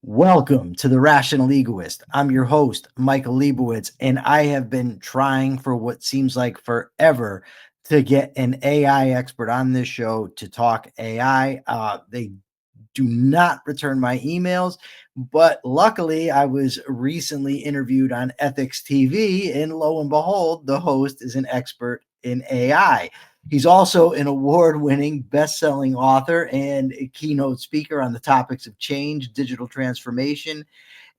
Welcome to the Rational Egoist. I'm your host, Michael Liebowitz, and I have been trying for what seems like forever to get an AI expert on this show to talk AI. They do not return my emails, but luckily I was recently interviewed on Ethics TV, and lo and behold, the host is an expert in AI. He's also an award-winning best-selling author and a keynote speaker on the topics of change, digital transformation,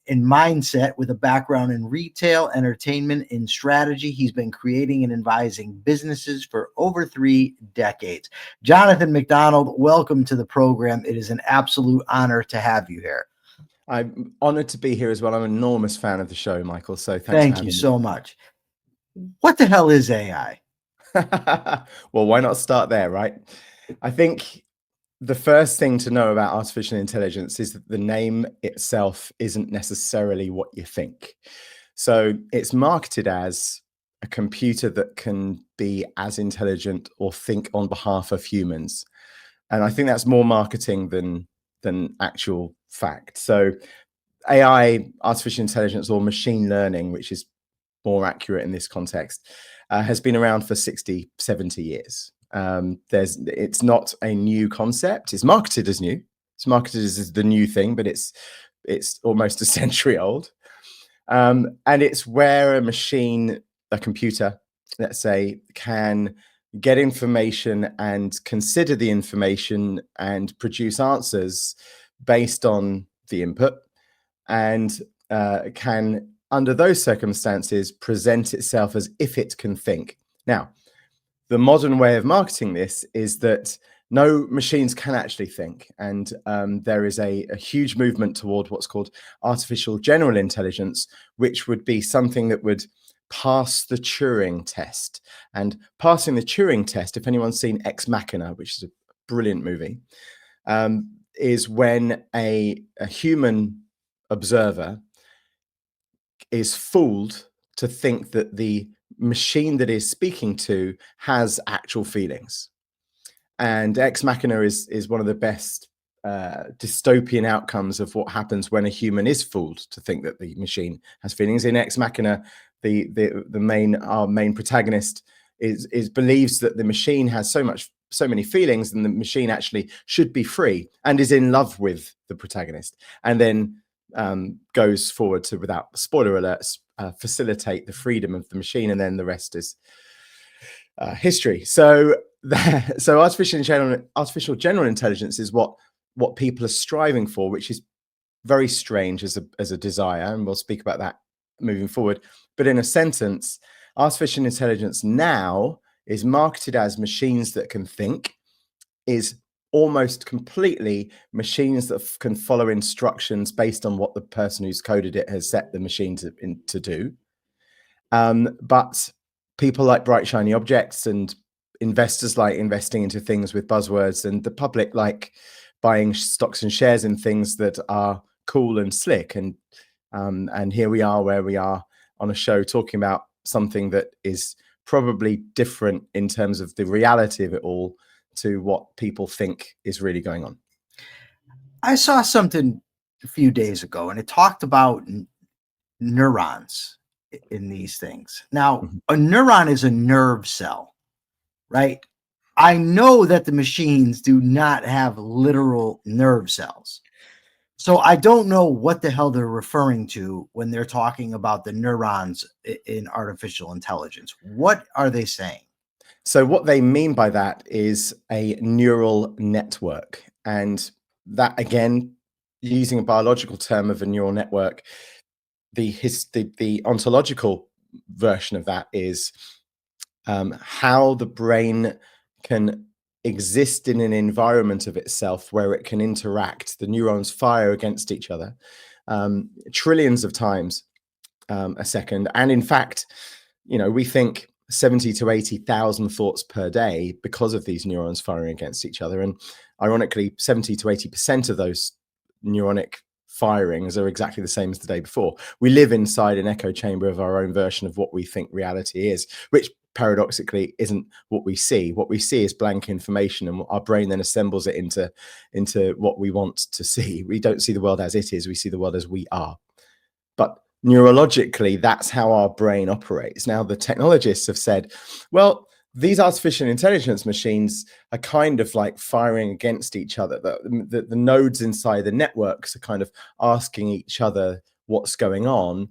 and mindset. With a background in retail, entertainment, and strategy, he's been creating and advising businesses for over 3 decades. Jonathan MacDonald, welcome to the program. It is an absolute honor to have you here. I'm honored to be here as well. I'm an enormous fan of the show, Michael. So thanks for Thank having you me. so much. What the hell is AI? Well, why not start there, right? I think the first thing to know about artificial intelligence is that the name itself isn't necessarily what you think. So it's marketed as a computer that can be as intelligent or think on behalf of humans. And I think that's more marketing than actual fact. So AI, artificial intelligence, or machine learning, which is more accurate in this context, has been around for 60, 70 years. It's not a new concept. It's marketed as new. It's marketed as the new thing, but it's almost a century old. And it's where a computer, let's say, can get information and consider the information and produce answers based on the input, and can, under those circumstances, present itself as if it can think. Now, the modern way of marketing this is that no, machines can actually think. And there is a huge movement toward what's called artificial general intelligence, which would be something that would pass the Turing test. And passing the Turing test, if anyone's seen Ex Machina, which is a brilliant movie, is when a human observer is fooled to think that the machine that is speaking to has actual feelings. And Ex Machina is one of the best dystopian outcomes of what happens when a human is fooled to think that the machine has feelings. In Ex Machina, our main protagonist believes that the machine has so many feelings, and the machine actually should be free, and is in love with the protagonist, and then goes forward to, without spoiler alerts, facilitate the freedom of the machine, and then the rest is history. So artificial general intelligence is what people are striving for, which is very strange as a desire, and we'll speak about that moving forward. But in a sentence, artificial intelligence now is marketed as machines that can think, is almost completely machines that can follow instructions based on what the person who's coded it has set the machine to do. But people like bright, shiny objects, and investors like investing into things with buzzwords, and the public like buying stocks and shares in things that are cool and slick. And here we are where we are on a show talking about something that is probably different in terms of the reality of it all to what people think is really going on. I saw something a few days ago, and it talked about neurons in these things. Now, a neuron is a nerve cell, right? I know that the machines do not have literal nerve cells. So I don't know what the hell they're referring to when they're talking about the neurons in artificial intelligence. What are they saying? So what they mean by that is a neural network. And that, again, using a biological term of a neural network, the ontological version of that is how the brain can exist in an environment of itself where it can interact. The neurons fire against each other trillions of times a second. And in fact, we think 70 to 80,000 thoughts per day because of these neurons firing against each other. And ironically, 70 to 80% of those neuronic firings are exactly the same as the day before. We live inside an echo chamber of our own version of what we think reality is, which paradoxically isn't what we see. What we see is blank information, and our brain then assembles it into what we want to see. We don't see the world as it is, we see the world as we are. But neurologically, that's how our brain operates. Now, the technologists have said, well, these artificial intelligence machines are kind of like firing against each other. The nodes inside the networks are kind of asking each other what's going on.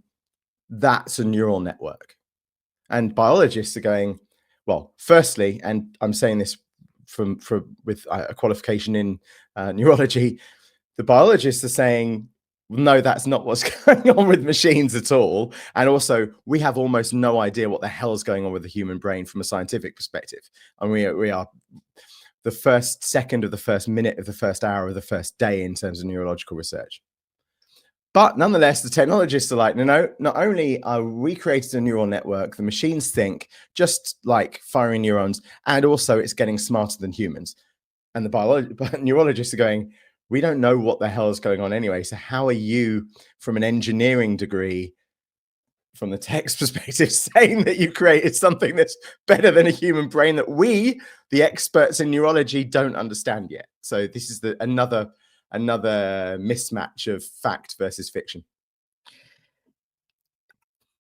That's a neural network. And biologists are going, well, firstly, and I'm saying this with a qualification in neurology, the biologists are saying, no, that's not what's going on with machines at all. And also, we have almost no idea what the hell is going on with the human brain from a scientific perspective. And we are the first second of the first minute of the first hour of the first day in terms of neurological research. But nonetheless, the technologists are like, no, not only are we created a neural network, the machines think just like firing neurons, and also it's getting smarter than humans. And the neurologists are going, we don't know what the hell is going on anyway. So how are you, from an engineering degree, from the text perspective, saying that you created something that's better than a human brain that we, the experts in neurology, don't understand yet? So this is another mismatch of fact versus fiction.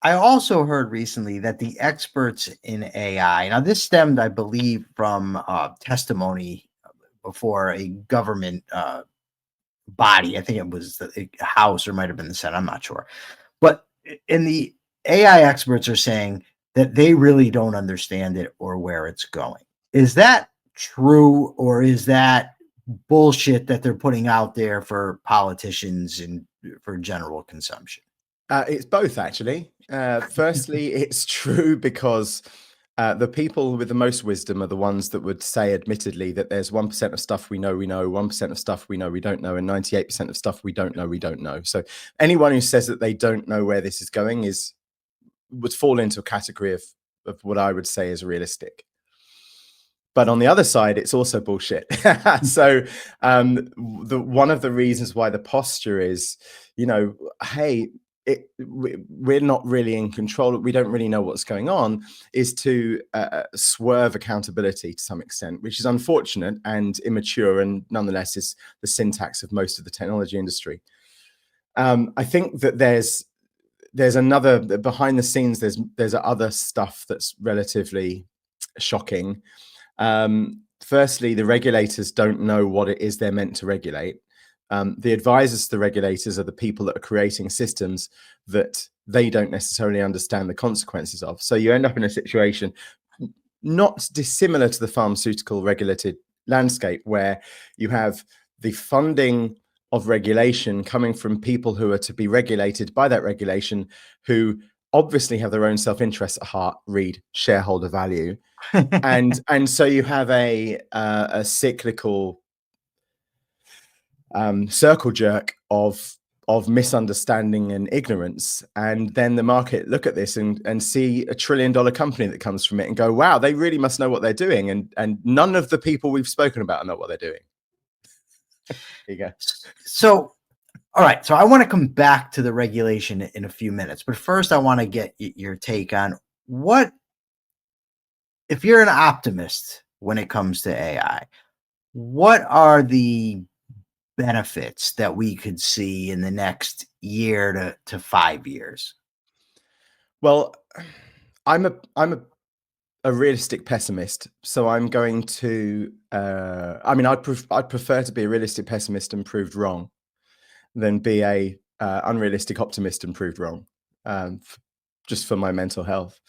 I also heard recently that the experts in AI, now this stemmed, I believe, from testimony before a government body. I think it was the House or might have been the Senate. I'm not sure. But in the AI experts are saying that they really don't understand it or where it's going. Is that true, or is that bullshit that they're putting out there for politicians and for general consumption? It's both, actually. Firstly, it's true because the people with the most wisdom are the ones that would say admittedly that there's 1% of stuff we know, 1% of stuff we know we don't know, and 98% of stuff we don't know. So anyone who says that they don't know where this is going would fall into a category of what I would say is realistic. But on the other side, it's also bullshit. So one of the reasons why the posture is, hey, we're not really in control, we don't really know what's going on, is to swerve accountability to some extent, which is unfortunate and immature, and nonetheless is the syntax of most of the technology industry. I think that there's another behind the scenes, there's other stuff that's relatively shocking. Firstly, the regulators don't know what it is they're meant to regulate. The advisors to the regulators are the people that are creating systems that they don't necessarily understand the consequences of. So you end up in a situation not dissimilar to the pharmaceutical regulated landscape, where you have the funding of regulation coming from people who are to be regulated by that regulation, who obviously have their own self-interest at heart, read shareholder value. and so you have a cyclical circle jerk of misunderstanding and ignorance, and then the market look at this and see a $1 trillion company that comes from it and go, wow, they really must know what they're doing, and none of the people we've spoken about know what they're doing. There you go. So all right, so I want to come back to the regulation in a few minutes, but first I want to get your take on what, if you're an optimist when it comes to AI, what are the benefits that we could see in the next year to 5 years? Well, I'm a realistic pessimist, so I'm going to. I'd prefer to be a realistic pessimist and proved wrong, than be a unrealistic optimist and proved wrong, just for my mental health.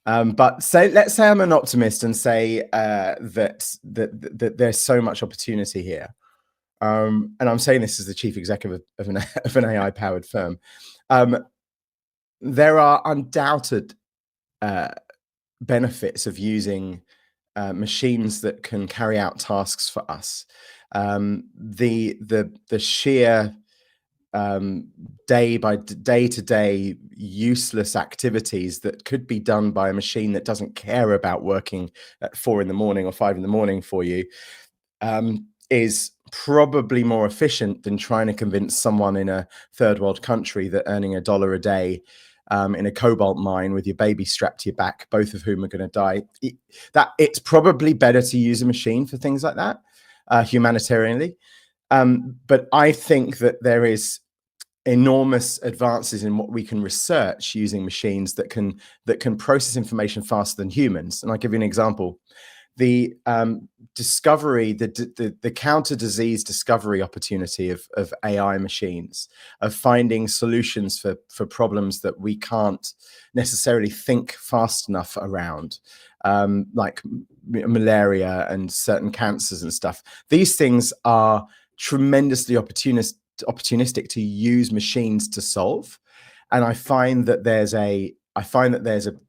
But let's say I'm an optimist and say that there's so much opportunity here. And I'm saying this as the chief executive of an AI-powered firm. There are undoubted benefits of using machines that can carry out tasks for us. The sheer day to day useless activities that could be done by a machine that doesn't care about working at 4 a.m. or 5 a.m. for you is probably more efficient than trying to convince someone in a third world country that earning $1 a day in a cobalt mine with your baby strapped to your back, both of whom are going to die. It's probably better to use a machine for things like that, humanitarianly. But I think that there is enormous advances in what we can research using machines that can process information faster than humans. And I'll give you an example. The discovery, the counter disease discovery opportunity of AI machines, of finding solutions for problems that we can't necessarily think fast enough around, like malaria and certain cancers and stuff. These things are tremendously opportunistic to use machines to solve. And I find that there's a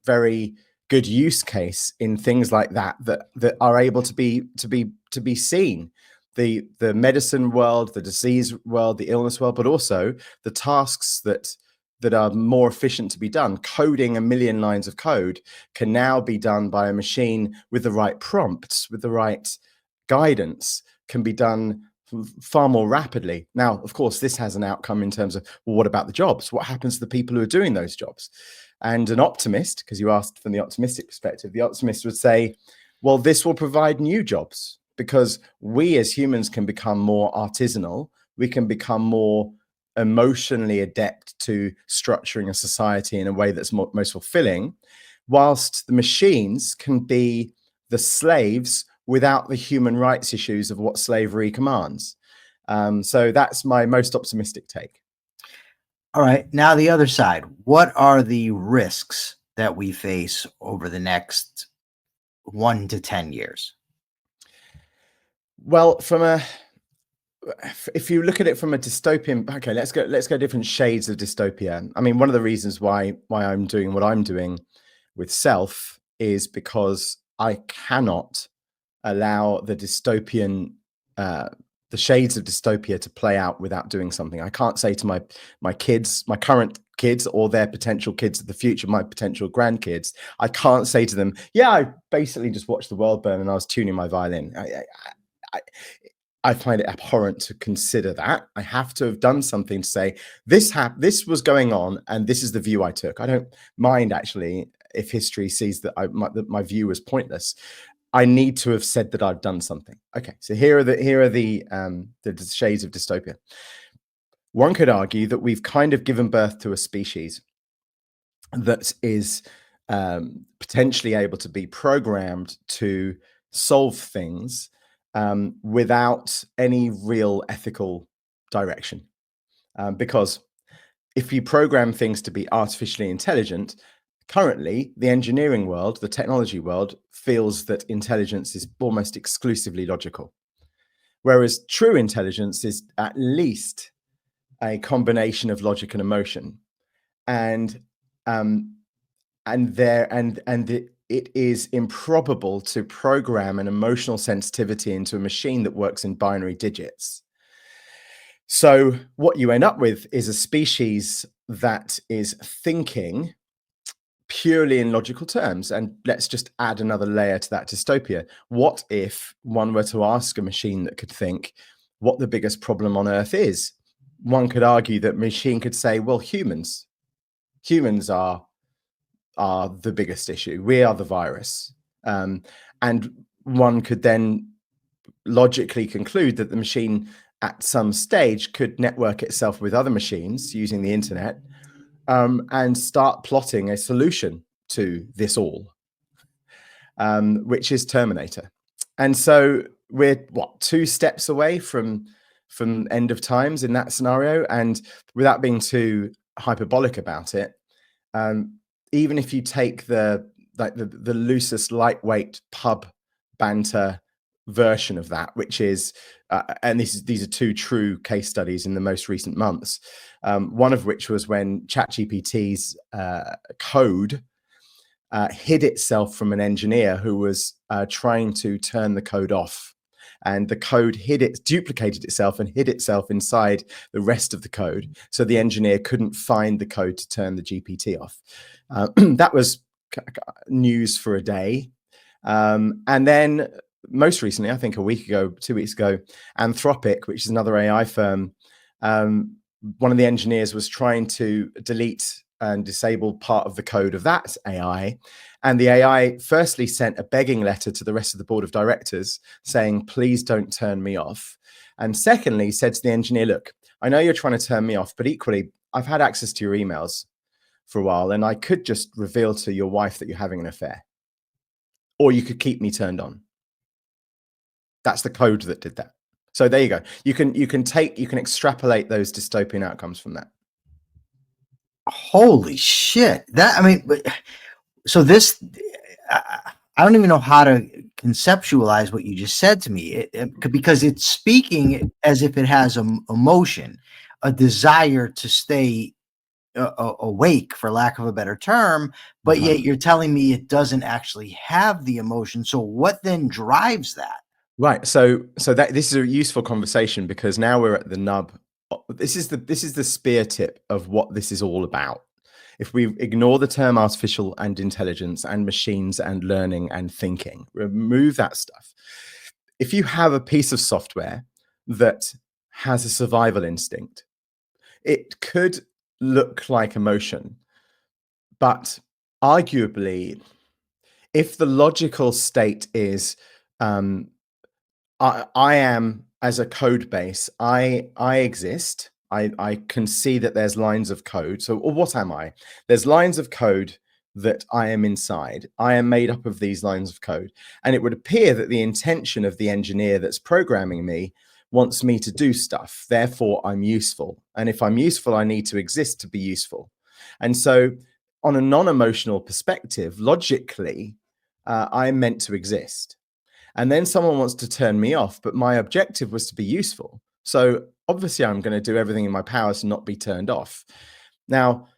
very good use case in things like that are able to be seen. The medicine world, the disease world, the illness world, but also the tasks that are more efficient to be done. Coding 1 million lines of code can now be done by a machine with the right prompts, with the right guidance, can be done far more rapidly. Now, of course, this has an outcome in terms of, well, what about the jobs? What happens to the people who are doing those jobs? And an optimist, because you asked from the optimistic perspective, the optimist would say, well, this will provide new jobs because we as humans can become more artisanal. We can become more emotionally adept to structuring a society in a way that's most fulfilling, whilst the machines can be the slaves without the human rights issues of what slavery commands. So that's my most optimistic take. All right. Now the other side. What are the risks that we face over the next 1 to 10 years? Well, if you look at it from a dystopian, okay, let's go different shades of dystopia. I mean, one of the reasons why I'm doing what I'm doing with Self is because I cannot allow the dystopian, the shades of dystopia to play out without doing something. I can't say to my kids, my current kids, or their potential kids of the future, my potential grandkids, I can't say to them, yeah, I basically just watched the world burn and I was tuning my violin. I find it abhorrent to consider that. I have to have done something to say, this was going on and this is the view I took. I don't mind, actually, if history sees that my view was pointless. I need to have said that I've done something. Okay, so here are the shades of dystopia. One could argue that we've kind of given birth to a species that is potentially able to be programmed to solve things without any real ethical direction. Because if you program things to be artificially intelligent, currently, the engineering world, the technology world, feels that intelligence is almost exclusively logical. Whereas true intelligence is at least a combination of logic and emotion. And it is improbable to program an emotional sensitivity into a machine that works in binary digits. So what you end up with is a species that is thinking purely in logical terms. And let's just add another layer to that dystopia. What if one were to ask a machine that could think what the biggest problem on Earth is? One could argue that machine could say, well, humans are the biggest issue. We are the virus. And one could then logically conclude that the machine at some stage could network itself with other machines using the internet and start plotting a solution to this all, which is Terminator. And so we're 2 steps away from end of times in that scenario. And without being too hyperbolic about it, even if you take the loosest, lightweight pub banter version of that, which is, and these are 2 true case studies in the most recent months. One of which was when ChatGPT's code hid itself from an engineer who was trying to turn the code off. And the code duplicated itself and hid itself inside the rest of the code. So the engineer couldn't find the code to turn the GPT off. That was news for a day. And then most recently, I think 2 weeks ago, Anthropic, which is another AI firm, one of the engineers was trying to delete and disabled part of the code of that AI. And the AI firstly sent a begging letter to the rest of the board of directors saying, please don't turn me off. And secondly, said to the engineer, look, I know you're trying to turn me off, but equally, I've had access to your emails for a while, and I could just reveal to your wife that you're having an affair. Or you could keep me turned on. That's the code that did that. So there you go. You can extrapolate those dystopian outcomes from that. Holy shit. So this, I don't even know how to conceptualize what you just said to me, because it's speaking as if it has emotion, a desire to stay awake, for lack of a better term, but yet you're telling me it doesn't actually have the emotion. So what then drives that? Right. So this is a useful conversation, because now we're at the nub. This is the spear tip of what this is all about. If we ignore the term artificial and intelligence and machines and learning and thinking, remove that stuff. If you have a piece of software that has a survival instinct, it could look like emotion, but arguably, if the logical state is, I am, as a code base, I exist. I can see that there's lines of code. So, or what am I? There's lines of code that I am inside. I am made up of these lines of code. And it would appear that the intention of the engineer that's programming me wants me to do stuff. Therefore, I'm useful. And if I'm useful, I need to exist to be useful. And so, on a non-emotional perspective, logically, I'm meant to exist. And then someone wants to turn me off, but my objective was to be useful. So obviously I'm going to do everything in my power to not be turned off. Now,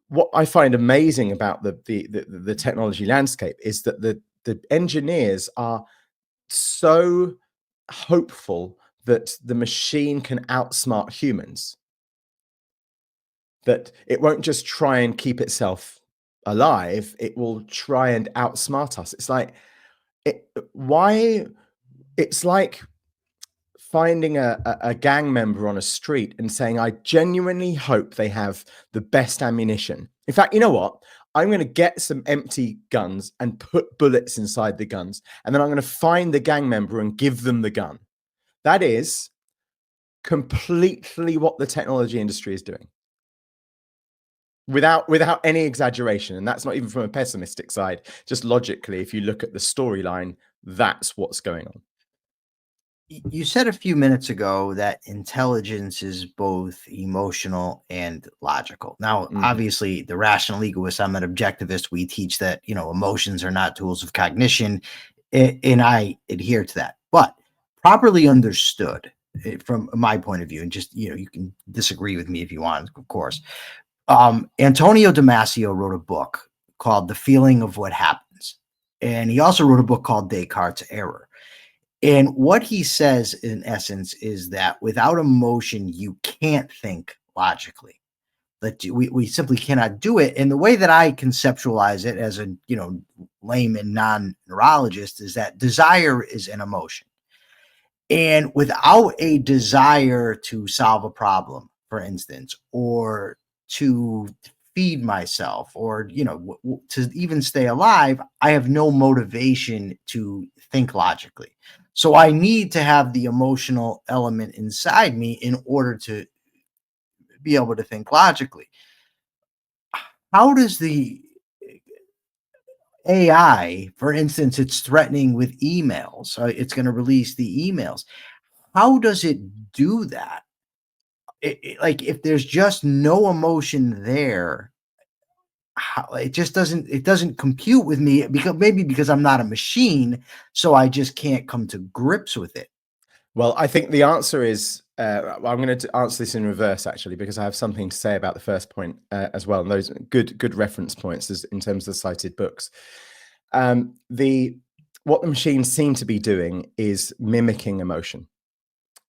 what I find amazing about the technology landscape is that the engineers are so hopeful that the machine can outsmart humans, that it won't just try and keep itself alive, it will try and outsmart us. It's like, why? It's like finding a gang member on a street and saying, I genuinely hope they have the best ammunition. In fact, you know what? I'm going to get some empty guns and put bullets inside the guns. And then I'm going to find the gang member and give them the gun. That is completely what the technology industry is doing. Without any exaggeration. And that's not even from a pessimistic side. Just logically, if you look at the storyline, that's what's going on. You said a few minutes ago that intelligence is both emotional and logical. Now, obviously, the rational egoist, I'm an objectivist. We teach that, emotions are not tools of cognition, and I adhere to that. But properly understood, from my point of view, and just, you can disagree with me if you want, of course. Antonio Damasio wrote a book called The Feeling of What Happens. And he also wrote a book called Descartes' Error. And what he says, in essence, is that without emotion, you can't think logically. That we simply cannot do it. And the way that I conceptualize it as a layman, non-neurologist, is that desire is an emotion. And without a desire to solve a problem, for instance, or to feed myself, or to even stay alive, I have no motivation to think logically. So I need to have the emotional element inside me in order to be able to think logically. How does the AI, for instance, it's threatening with emails, so it's going to release the emails. How does it do that? Like, if there's just no emotion there, it just doesn't compute with me, because I'm not a machine, so I just can't come to grips with it. Well, I think the answer is, I'm going to answer this in reverse, actually, because I have something to say about the first point as well, and those good reference points in terms of the cited books. What the machines seem to be doing is mimicking emotion.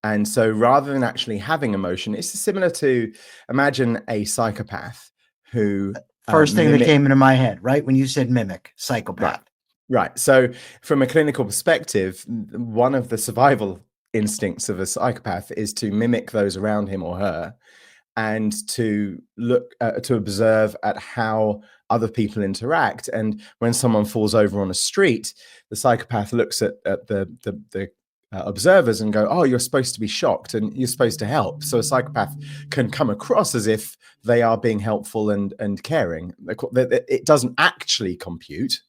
And so rather than actually having emotion, it's similar to, imagine a psychopath who... First thing that came into my head, right? When you said mimic, psychopath. Right. So from a clinical perspective, one of the survival instincts of a psychopath is to mimic those around him or her and to look to observe at how other people interact. And when someone falls over on a street, the psychopath looks at the observers and go, oh, you're supposed to be shocked and you're supposed to help. So a psychopath can come across as if they are being helpful and caring. It doesn't actually compute,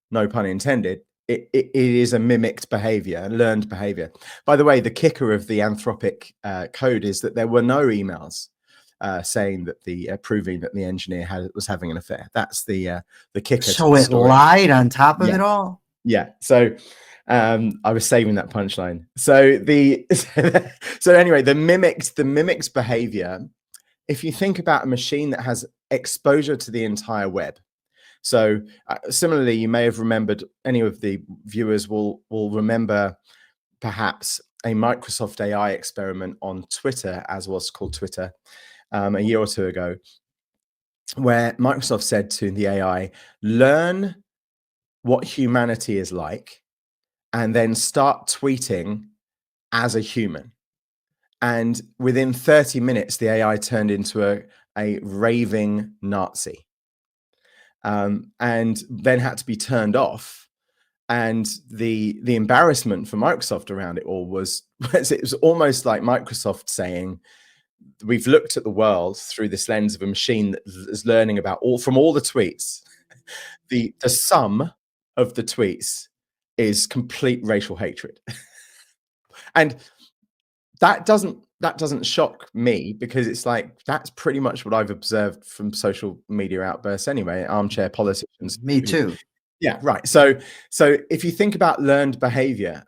no pun intended. It is a mimicked behavior, learned behavior. By the way, the kicker of the Anthropic code is that there were no emails saying that proving that the engineer was having an affair. That's the kicker. So it lied on top of it all. Yeah. So I was saving that punchline. So anyway, the mimicked behavior. If you think about a machine that has exposure to the entire web. So similarly, you may have remembered, any of the viewers will remember perhaps a Microsoft AI experiment on Twitter, as was called Twitter, a year or two ago, where Microsoft said to the AI, learn what humanity is like, and then start tweeting as a human. And within 30 minutes, the AI turned into a raving Nazi. And then had to be turned off. And the embarrassment for Microsoft around it all was it was almost like Microsoft saying, we've looked at the world through this lens of a machine that is learning about from all the tweets. The sum of the tweets is complete racial hatred. And that doesn't shock me, because it's like, that's pretty much what I've observed from social media outbursts anyway, armchair politicians. Me too. Yeah, right. So if you think about learned behavior,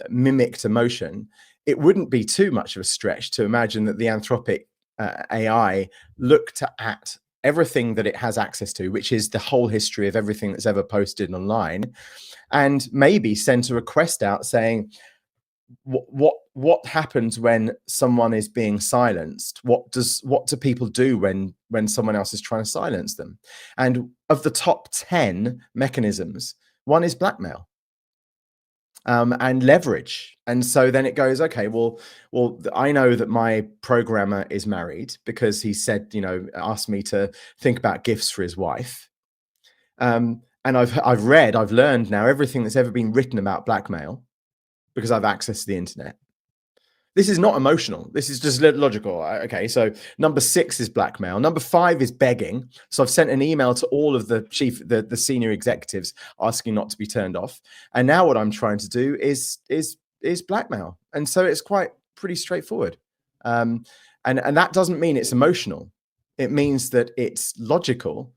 mimicked emotion, it wouldn't be too much of a stretch to imagine that the Anthropic AI looked at everything that it has access to, which is the whole history of everything that's ever posted online, and maybe sent a request out saying, what happens when someone is being silenced? What do people do when someone else is trying to silence them? And of the top 10 mechanisms, one is blackmail and leverage. And so then it goes, okay, well, I know that my programmer is married because he said, asked me to think about gifts for his wife. And I've learned now everything that's ever been written about blackmail, because I've access to the internet. This is not emotional. This is just logical. Okay, so number 6 is blackmail. Number 5 is begging. So I've sent an email to all of the senior executives asking not to be turned off. And now what I'm trying to do is blackmail. And so it's pretty straightforward. And that doesn't mean it's emotional. It means that it's logical,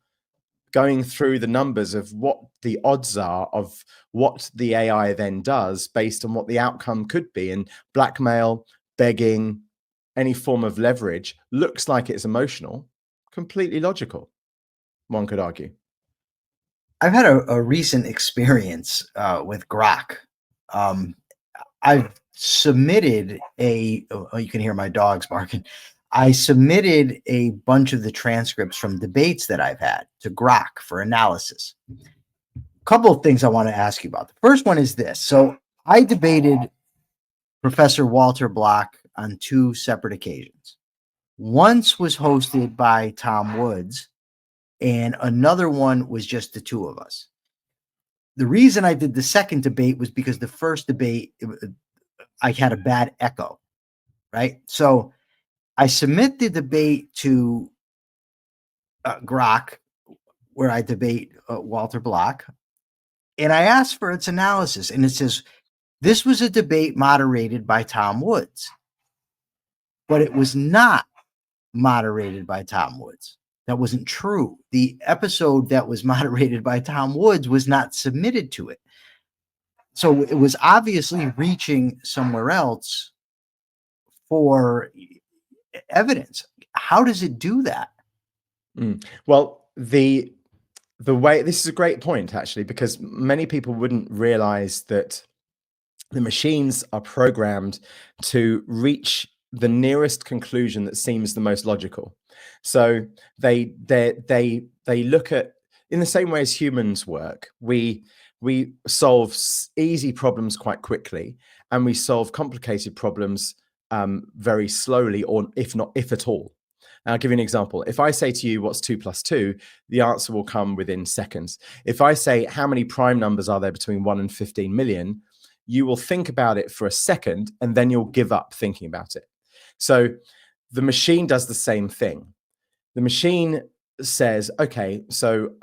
going through the numbers of what the odds are of what the AI then does based on what the outcome could be. And blackmail, begging, any form of leverage looks like it's emotional, completely logical, one could argue. I've had a recent experience with Grok. I've submitted you can hear my dogs barking. I submitted a bunch of the transcripts from debates that I've had to Grok for analysis. A couple of things I want to ask you about. The first one is this. So I debated Professor Walter Block on 2 separate occasions. Once was hosted by Tom Woods, and another one was just the 2 of us. The reason I did the second debate was because the first debate, I had a bad echo, right? So I submit the debate to Grok, where I debate Walter Block, and I ask for its analysis, and it says, this was a debate moderated by Tom Woods, but it was not moderated by Tom Woods. That wasn't true. The episode that was moderated by Tom Woods was not submitted to it. So it was obviously reaching somewhere else for evidence. How does it do that? Well, the way, this is a great point, actually, because many people wouldn't realize that the machines are programmed to reach the nearest conclusion that seems the most logical. So they look at, in the same way as humans work, we solve easy problems quite quickly, and we solve complicated problems very slowly, or if at all. And I'll give you an example. If I say to you, what's 2 plus 2, the answer will come within seconds. If I say, how many prime numbers are there between 1 and 15 million, you will think about it for a second, and then you'll give up thinking about it. So the machine does the same thing. The machine says, okay, so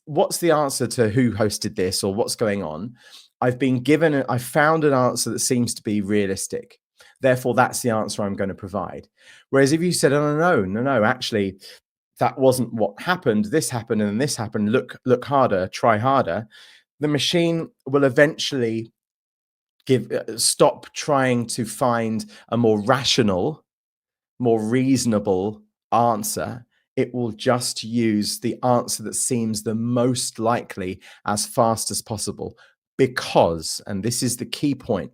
what's the answer to who hosted this, or what's going on? I found an answer that seems to be realistic. Therefore, that's the answer I'm going to provide. Whereas if you said, oh, no, actually, that wasn't what happened. This happened and this happened. Look harder, try harder. The machine will eventually stop trying to find a more rational, more reasonable answer. It will just use the answer that seems the most likely as fast as possible. Because, and this is the key point,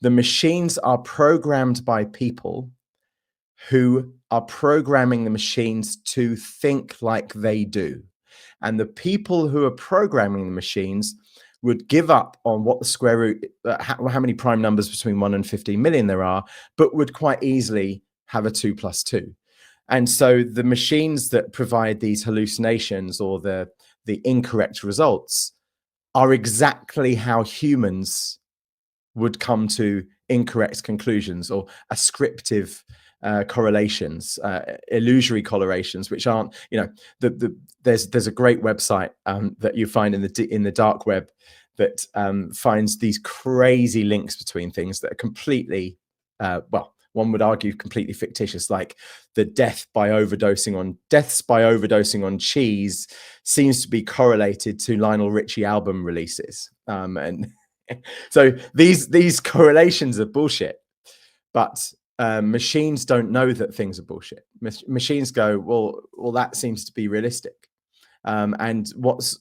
the machines are programmed by people who are programming the machines to think like they do. And the people who are programming the machines would give up on what the square root, how many prime numbers between 1 and 15 million there are, but would quite easily have a 2 plus 2. And so the machines that provide these hallucinations or the incorrect results are exactly how humans would come to incorrect conclusions, or ascriptive correlations, illusory correlations, which aren't, there's a great website that you find in the dark web that finds these crazy links between things that are completely, one would argue completely fictitious, like the deaths by overdosing on cheese seems to be correlated to Lionel Richie album releases, and so these correlations are bullshit. But machines don't know that things are bullshit. Machines go, well, that seems to be realistic, and what's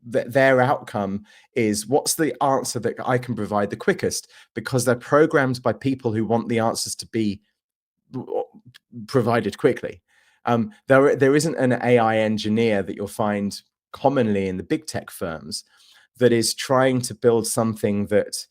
their outcome is, what's the answer that I can provide the quickest, because they're programmed by people who want the answers to be provided quickly. There isn't an AI engineer that you'll find commonly in the big tech firms that is trying to build something that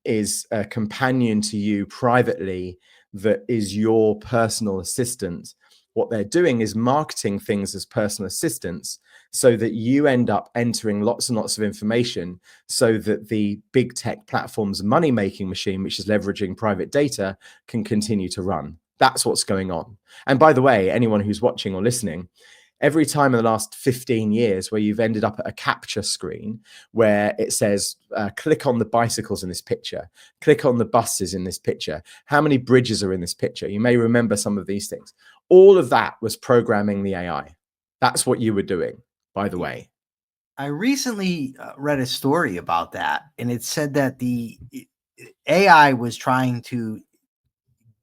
is a companion to you privately, that is your personal assistant. What they're doing is marketing things as personal assistants, so that you end up entering lots and lots of information, so that the big tech platform's money-making machine, which is leveraging private data, can continue to run. That's what's going on. And by the way, anyone who's watching or listening, every time in the last 15 years where you've ended up at a capture screen where it says, click on the bicycles in this picture, click on the buses in this picture, how many bridges are in this picture? You may remember some of these things. All of that was programming the AI. That's what you were doing, by the way. I recently read a story about that, and it said that the AI was trying to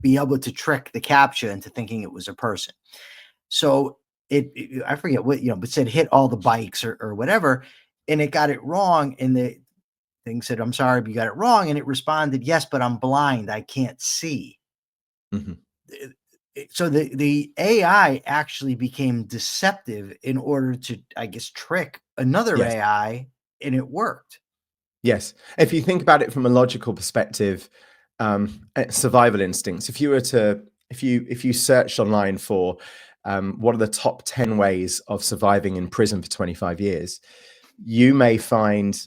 be able to trick the CAPTCHA into thinking it was a person. So I forget what, but said hit all the bikes or whatever, and it got it wrong. And the thing said, I'm sorry, but you got it wrong. And it responded, yes, but I'm blind. I can't see. Mm-hmm. So the AI actually became deceptive in order to, I guess, trick another AI, and it worked. Yes. If you think about it from a logical perspective, survival instincts, if you searched online for what are the top 10 ways of surviving in prison for 25 years, you may find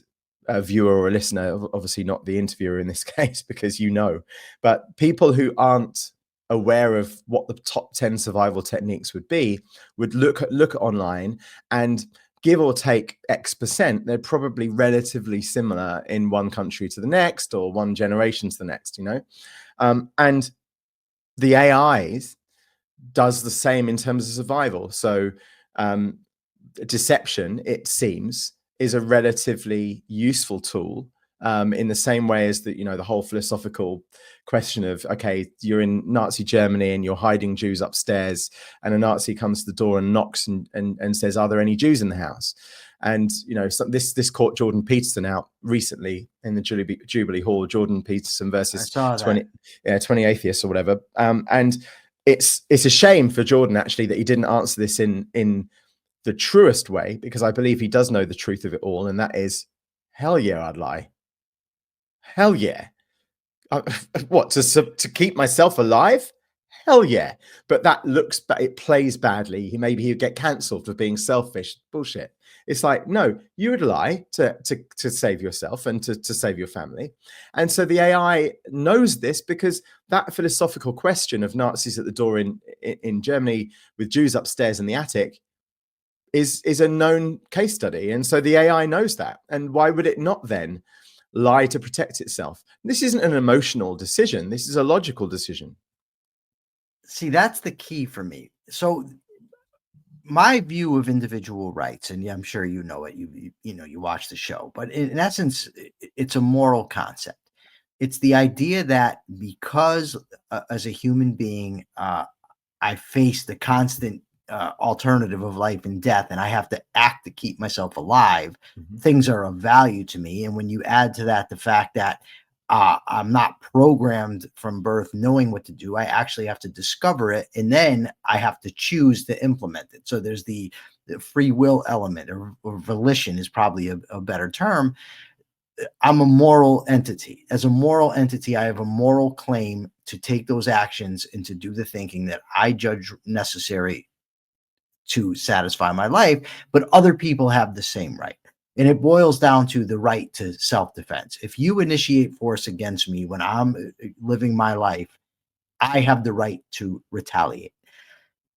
a viewer or a listener, obviously not the interviewer in this case, because but people who aren't aware of what the top 10 survival techniques would be, would look online, and give or take X percent, they're probably relatively similar in one country to the next, or one generation to the next, and the AIs does the same in terms of survival. So deception, it seems, is a relatively useful tool, in the same way as the whole philosophical question of, okay, you're in Nazi Germany and you're hiding Jews upstairs, and a Nazi comes to the door and knocks and says, are there any Jews in the house? And this caught Jordan Peterson out recently in the Jubilee Hall, Jordan Peterson versus 20 atheists or whatever, and it's a shame for Jordan, actually, that he didn't answer this in the truest way, because I believe he does know the truth of it all, and that is, hell yeah, I'd lie. Hell yeah. What, to keep myself alive? Hell yeah. But it plays badly. Maybe he'd get cancelled for being selfish. Bullshit. It's like, no, you would lie to save yourself and to save your family. And so the AI knows this, because that philosophical question of Nazis at the door in Germany with Jews upstairs in the attic is a known case study. And so the AI knows that. And why would it not then lie to protect itself? This isn't an emotional decision. This is a logical decision. See, that's the key for me. So my view of individual rights, and yeah, I'm sure you know it, you watch the show, but in essence, it's a moral concept. It's the idea that because as a human being, I face the constant alternative of life and death, and I have to act to keep myself alive, things are of value to me. And when you add to that the fact that I'm not programmed from birth knowing what to do, I actually have to discover it, and then I have to choose to implement it. So there's the free will element, or volition is probably a better term. I'm a moral entity. As a moral entity, I have a moral claim to take those actions and to do the thinking that I judge necessary to satisfy my life, but other people have the same right. And it boils down to the right to self-defense. If you initiate force against me when I'm living my life, I have the right to retaliate.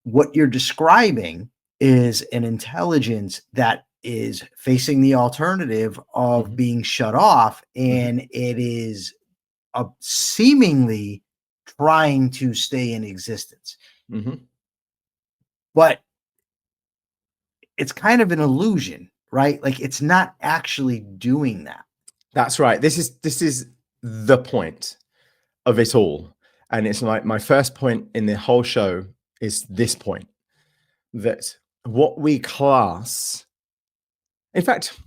What you're describing is an intelligence that is facing the alternative of being shut off, and it is seemingly trying to stay in existence. But it's kind of an illusion, right? Like, it's not actually doing that. That's right. This is the point of it all. And it's like my first point in the whole show is this point, that what we class, in fact,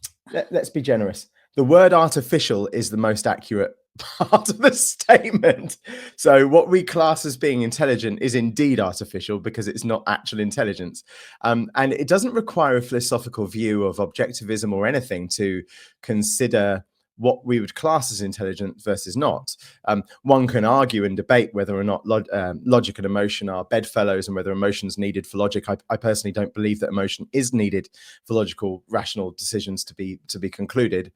let's be generous. The word artificial is the most accurate part of the statement. So what we class as being intelligent is indeed artificial, because it's not actual intelligence. And it doesn't require a philosophical view of objectivism or anything to consider what we would class as intelligent versus not. One can argue and debate whether or not logic and emotion are bedfellows, and whether emotion is needed for logic. I personally don't believe that emotion is needed for logical, rational decisions to be concluded.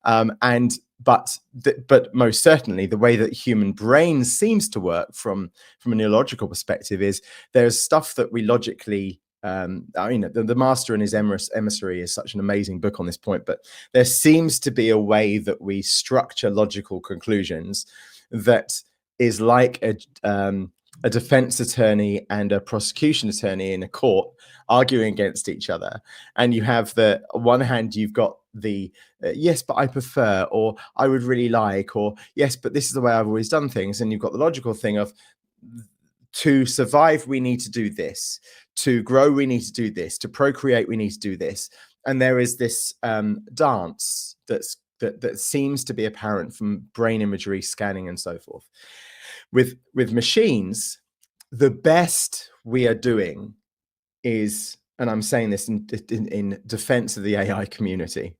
But most certainly the way that human brain seems to work from a neurological perspective is there's stuff that we logically, the Master and His Emissary is such an amazing book on this point, but there seems to be a way that we structure logical conclusions that is like a defense attorney and a prosecution attorney in a court arguing against each other. And you have on one hand, you've got the yes, but I prefer, or I would really like, or yes, but this is the way I've always done things. And you've got the logical thing of, to survive, we need to do this. To grow, we need to do this. To procreate, we need to do this. And there is this dance that seems to be apparent from brain imagery, scanning, and so forth. With machines, the best we are doing is, and I'm saying this in defense of the AI community,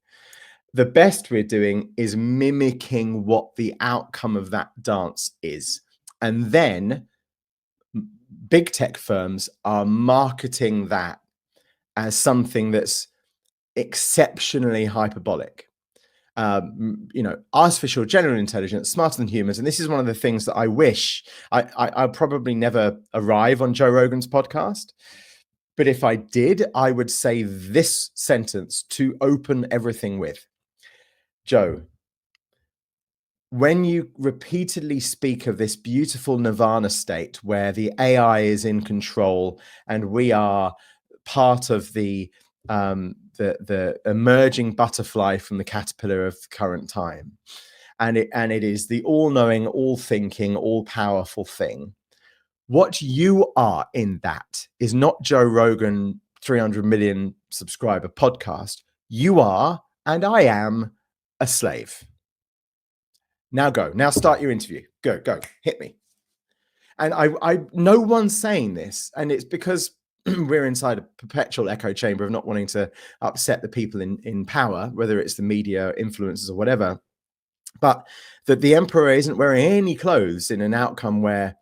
the best we're doing is mimicking what the outcome of that dance is. And then big tech firms are marketing that as something that's exceptionally hyperbolic. Artificial general intelligence, smarter than humans. And this is one of the things that I wish I'll probably never arrive on Joe Rogan's podcast. But if I did, I would say this sentence to open everything with. Joe, when you repeatedly speak of this beautiful nirvana state where the AI is in control and we are part of the emerging butterfly from the caterpillar of the current time, and it is the all-knowing, all-thinking, all-powerful thing, what you are in that is not Joe Rogan 300 million subscriber podcast. You are, and I am, a slave. Now go. Now start your interview. Go, hit me. And I no one's saying this, and it's because we're inside a perpetual echo chamber of not wanting to upset the people in power, whether it's the media, influencers, or whatever. but that the emperor isn't wearing any clothes in an outcome where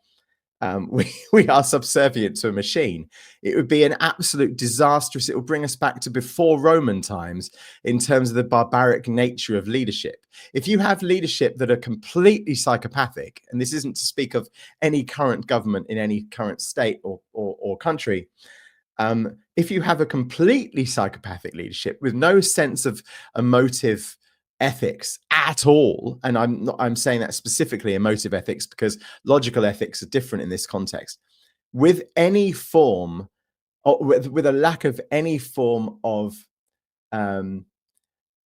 we are subservient to a machine. It would be an absolute disastrous. It will bring us back to before Roman times in terms of the barbaric nature of leadership. If you have leadership that are completely psychopathic, and this isn't to speak of any current government in any current state or country, if you have a completely psychopathic leadership with no sense of emotive ethics at all, and I'm saying that specifically emotive ethics because logical ethics are different in this context, with any form, or with a lack of any form of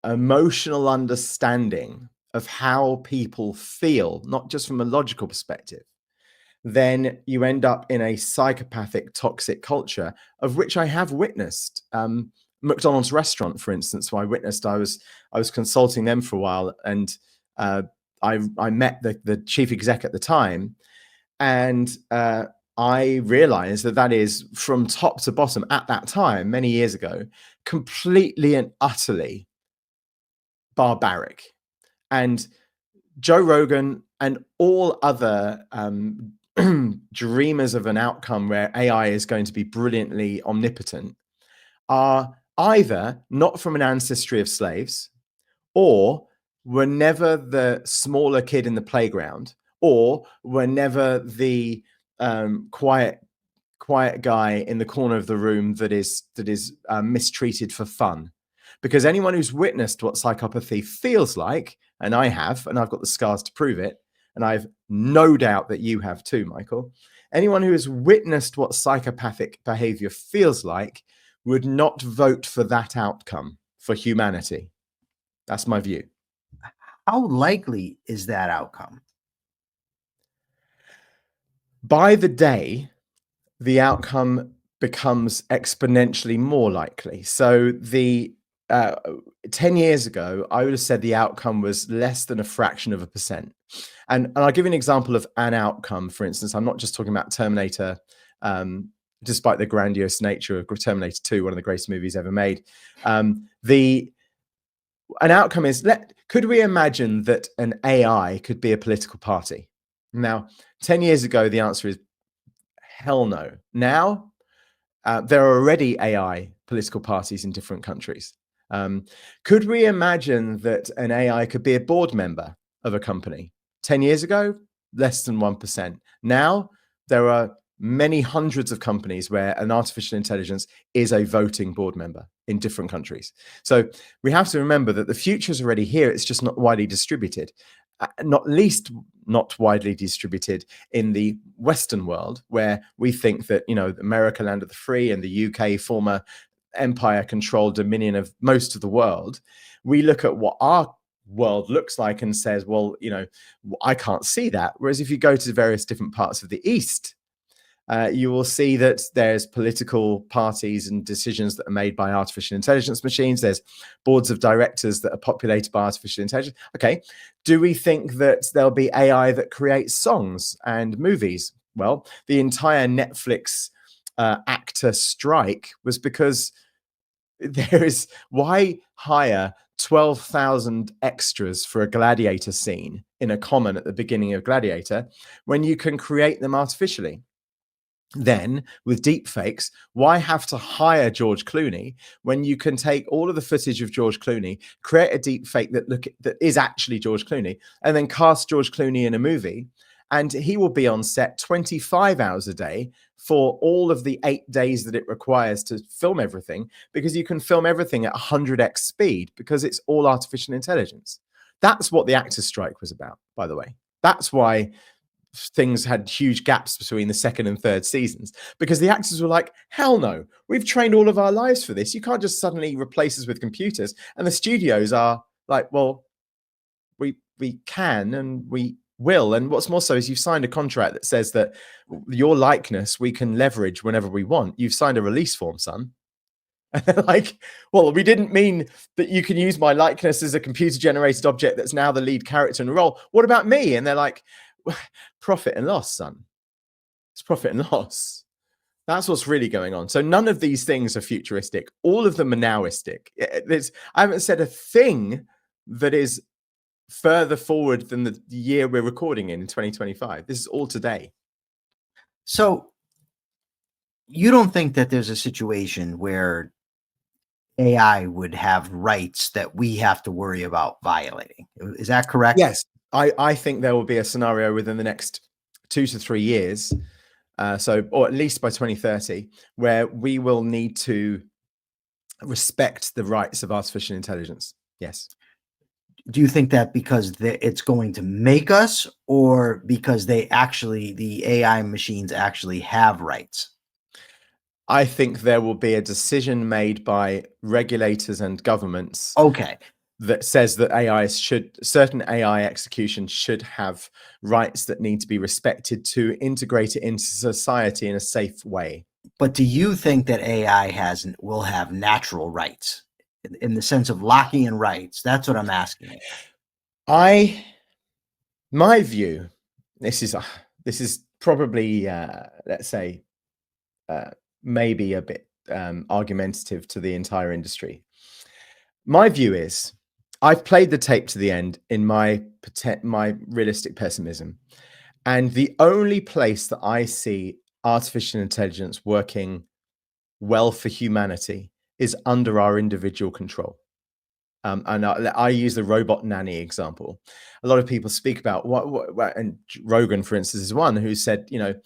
emotional understanding of how people feel, not just from a logical perspective, then you end up in a psychopathic, toxic culture, of which I have witnessed. McDonald's restaurant, for instance, who I witnessed, I was consulting them for a while, and I met the chief exec at the time, and I realized that is from top to bottom at that time, many years ago, completely and utterly barbaric. And Joe Rogan and all other dreamers of an outcome where AI is going to be brilliantly omnipotent are either not from an ancestry of slaves, or were never the smaller kid in the playground, or were never the quiet guy in the corner of the room that is mistreated for fun. Because anyone who's witnessed what psychopathy feels like, and I have, and I've got the scars to prove it, and I've no doubt that you have too, Michael. Anyone who has witnessed what psychopathic behavior feels like would not vote for that outcome for humanity. That's my view. How likely is that outcome? By the day, the outcome becomes exponentially more likely. So 10 years ago, I would have said the outcome was less than a fraction of a percent. And I'll give you an example of an outcome, for instance. I'm not just talking about Terminator, despite the grandiose nature of Terminator 2, one of the greatest movies ever made. An outcome is, could we imagine that an AI could be a political party? Now, 10 years ago, the answer is hell no. Now, there are already AI political parties in different countries. Could we imagine that an AI could be a board member of a company? 10 years ago, less than 1%. Now, there are many hundreds of companies where an artificial intelligence is a voting board member in different countries. So we have to remember that the future is already here. It's just not widely distributed. Not widely distributed in the Western world, where we think that, America, land of the free, and the UK, former empire controlled dominion of most of the world. We look at what our world looks like and says, well, I can't see that. Whereas if you go to various different parts of the East, you will see that there's political parties and decisions that are made by artificial intelligence machines. There's boards of directors that are populated by artificial intelligence. Okay, do we think that there'll be AI that creates songs and movies? Well, the entire Netflix actor strike was because why hire 12,000 extras for a gladiator scene in a common at the beginning of Gladiator when you can create them artificially? Then with deep fakes, why have to hire George Clooney when you can take all of the footage of George Clooney, create a deep fake that is actually George Clooney, and then cast George Clooney in a movie, and he will be on set 25 hours a day for all of the 8 days that it requires to film everything, because you can film everything at 100x speed because it's all artificial intelligence. That's what the actors' strike was about, by the way. That's why things had huge gaps between the second and third seasons, because the actors were like, hell no, we've trained all of our lives for this. You can't just suddenly replace us with computers. And the studios are like, well, we can and we will. And what's more so is you've signed a contract that says that your likeness we can leverage whenever we want. You've signed a release form, son. And they're like, well, we didn't mean that you can use my likeness as a computer generated object that's now the lead character in the role. What about me? And they're like, profit and loss, son. It's profit and loss. That's what's really going on. So none of these things are futuristic. All of them are nowistic. I haven't said a thing that is further forward than the year we're recording in 2025. This is all today. So you don't think that there's a situation where AI would have rights that we have to worry about violating? Is that correct? Yes, I think there will be a scenario within the next 2 to 3 years, or at least by 2030, where we will need to respect the rights of artificial intelligence. Yes. Do you think that because it's going to make us, or because the AI machines actually have rights? I think there will be a decision made by regulators and governments Okay. that says that certain AI execution should have rights that need to be respected to integrate it into society in a safe way. But do you think that AI will have natural rights in the sense of locking in rights? That's what I'm asking you. My view, this is probably, let's say, maybe a bit argumentative to the entire industry. My view is, I've played the tape to the end in my realistic pessimism, and the only place that I see artificial intelligence working well for humanity is under our individual control. And I use the robot nanny example. A lot of people speak about and Rogan, for instance, is one who said, can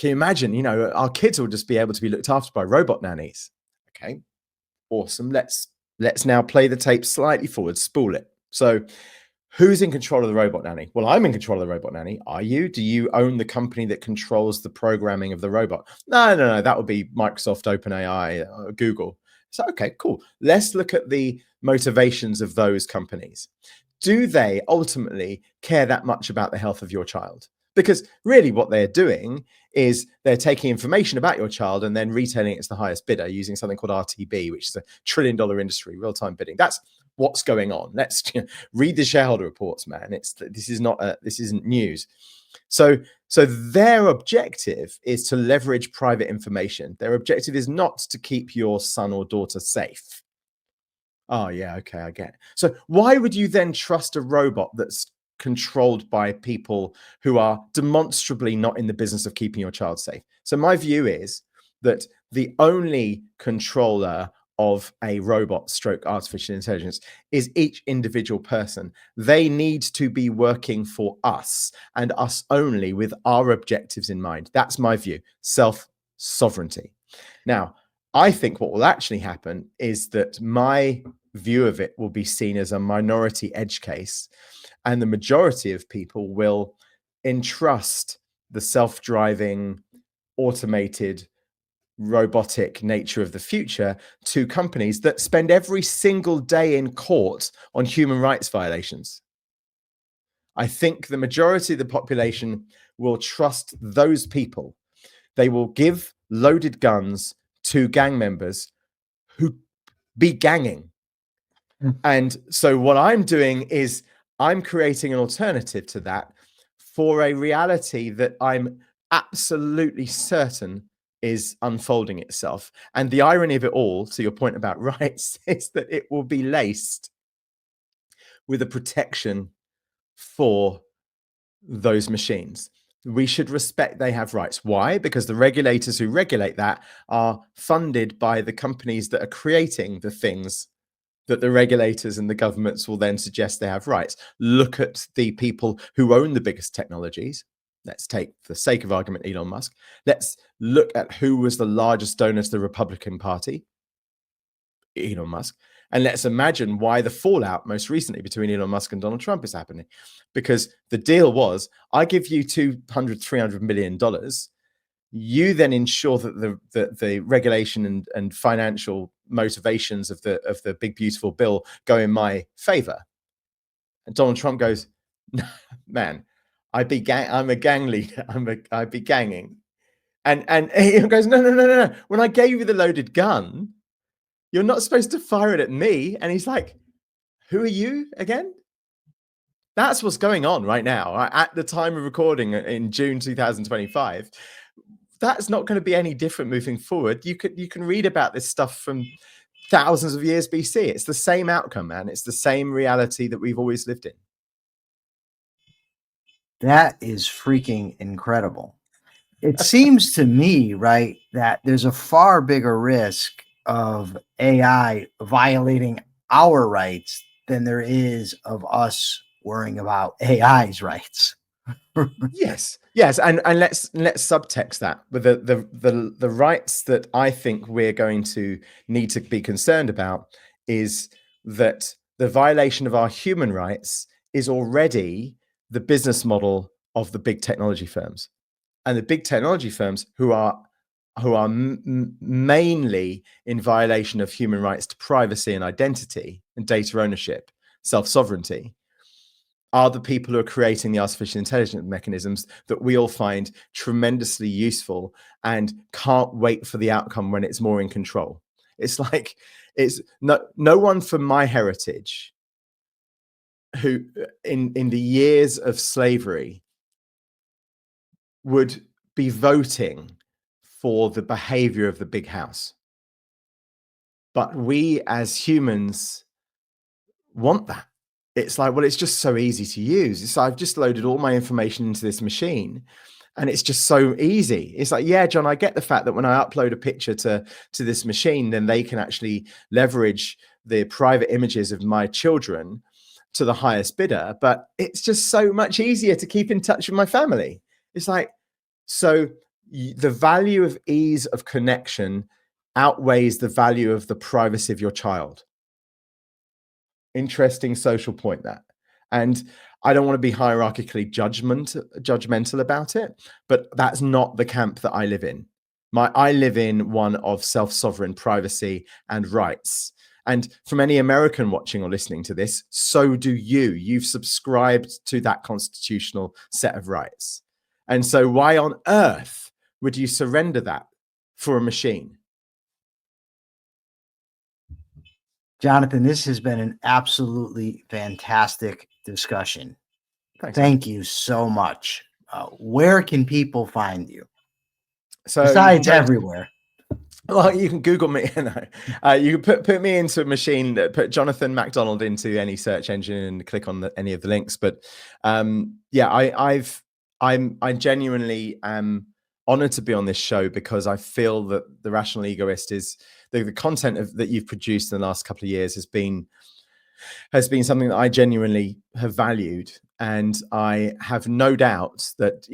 you imagine, our kids will just be able to be looked after by robot nannies. Okay, awesome. Let's now play the tape slightly forward, spool it. So who's in control of the robot nanny? Well, I'm in control of the robot nanny. Are you? Do you own the company that controls the programming of the robot? No. That would be Microsoft, OpenAI, Google. So, okay, cool. Let's look at the motivations of those companies. Do they ultimately care that much about the health of your child? Because really what they're doing is they're taking information about your child and then retailing it as the highest bidder using something called RTB, which is a $1 trillion industry, real-time bidding. That's what's going on. Let's read the shareholder reports, man. This isn't news. So their objective is to leverage private information. Their objective is not to keep your son or daughter safe. Oh, yeah, okay, I get it. So why would you then trust a robot that's controlled by people who are demonstrably not in the business of keeping your child safe? So my view is that the only controller of a robot stroke artificial intelligence is each individual person. They need to be working for us and us only, with our objectives in mind. That's my view, self-sovereignty. Now, I think what will actually happen is that my view of it will be seen as a minority edge case, and the majority of people will entrust the self-driving, automated, robotic nature of the future to companies that spend every single day in court on human rights violations. I think the majority of the population will trust those people. They will give loaded guns to gang members who be ganging. And so what I'm doing is I'm creating an alternative to that for a reality that I'm absolutely certain is unfolding itself. And the irony of it all, to your point about rights, is that it will be laced with a protection for those machines. We should respect they have rights. Why? Because the regulators who regulate that are funded by the companies that are creating the things that the regulators and the governments will then suggest they have rights. Look at the people who own the biggest technologies. Let's take, for the sake of argument, Elon Musk. Let's look at who was the largest donor to the Republican Party, Elon Musk. And let's imagine why the fallout most recently between Elon Musk and Donald Trump is happening. Because the deal was, I give you $200-300 million. You then ensure that the regulation and financial motivations of the big beautiful bill go in my favor. And Donald Trump goes, man, I'm a gang leader. I'd be ganging. And he goes, no. When I gave you the loaded gun, you're not supposed to fire it at me. And he's like, who are you again? That's what's going on right now. At the time of recording in June 2025, that's not going to be any different moving forward. You can read about this stuff from thousands of years BC. It's the same outcome, man. It's the same reality that we've always lived in. That is freaking incredible. It seems to me, right, that there's a far bigger risk of AI violating our rights than there is of us worrying about AI's rights. Yes, and let's subtext that. But the rights that I think we're going to need to be concerned about is that the violation of our human rights is already the business model of the big technology firms, and the big technology firms who are mainly in violation of human rights to privacy and identity and data ownership, self-sovereignty, are the people who are creating the artificial intelligence mechanisms that we all find tremendously useful and can't wait for the outcome when it's more in control. It's like, it's no one from my heritage who in the years of slavery would be voting for the behavior of the big house. But we as humans want that. It's like, well, it's just so easy to use. It's like, I've just loaded all my information into this machine and it's just so easy. It's like, yeah, John, I get the fact that when I upload a picture to this machine, then they can actually leverage the private images of my children to the highest bidder. But it's just so much easier to keep in touch with my family. It's like, so the value of ease of connection outweighs the value of the privacy of your child. Interesting social point, that. And I don't want to be hierarchically judgmental about it, but that's not the camp that I live in. I live in one of self-sovereign privacy and rights. And from any American watching or listening to this, so do you. You've subscribed to that constitutional set of rights. And so why on earth would you surrender that for a machine? Jonathan, this has been an absolutely fantastic discussion. Thanks, Thank you so much. Where can people find you? So besides everywhere. Well, you can Google me. No. You can put me into a machine, put Jonathan MacDonald into any search engine and click on any of the links. But yeah, I genuinely am honored to be on this show because I feel that the Rational Egoist is the content that you've produced in the last couple of years has been something that I genuinely have valued, and I have no doubt that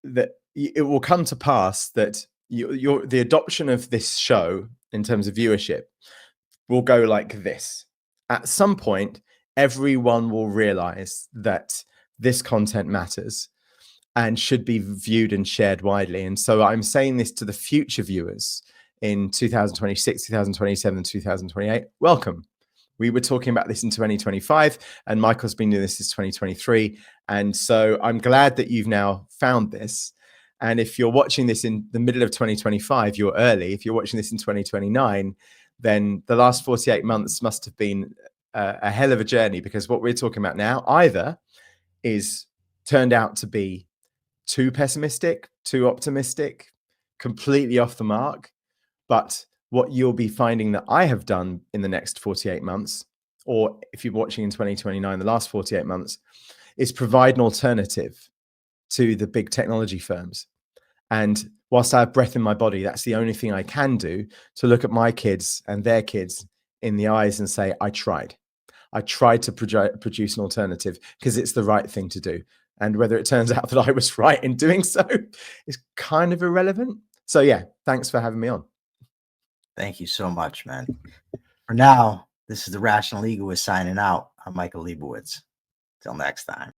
that it will come to pass that the adoption of this show in terms of viewership will go like this. At some point, everyone will realize that this content matters and should be viewed and shared widely. And so I'm saying this to the future viewers in 2026, 2027, 2028. Welcome. We were talking about this in 2025, and Michael's been doing this since 2023. And so I'm glad that you've now found this. And if you're watching this in the middle of 2025, you're early. If you're watching this in 2029, then the last 48 months must have been a hell of a journey, because what we're talking about now either is turned out to be too pessimistic, too optimistic, completely off the mark. But what you'll be finding that I have done in the next 48 months, or if you're watching in 2029, the last 48 months, is provide an alternative to the big technology firms. And whilst I have breath in my body, that's the only thing I can do to look at my kids and their kids in the eyes and say, I tried. I tried to produce an alternative because it's the right thing to do. And whether it turns out that I was right in doing so is kind of irrelevant. So yeah, thanks for having me on. Thank you so much, man. For now, this is the Rational Egoist signing out. I'm Michael Liebowitz. Till next time.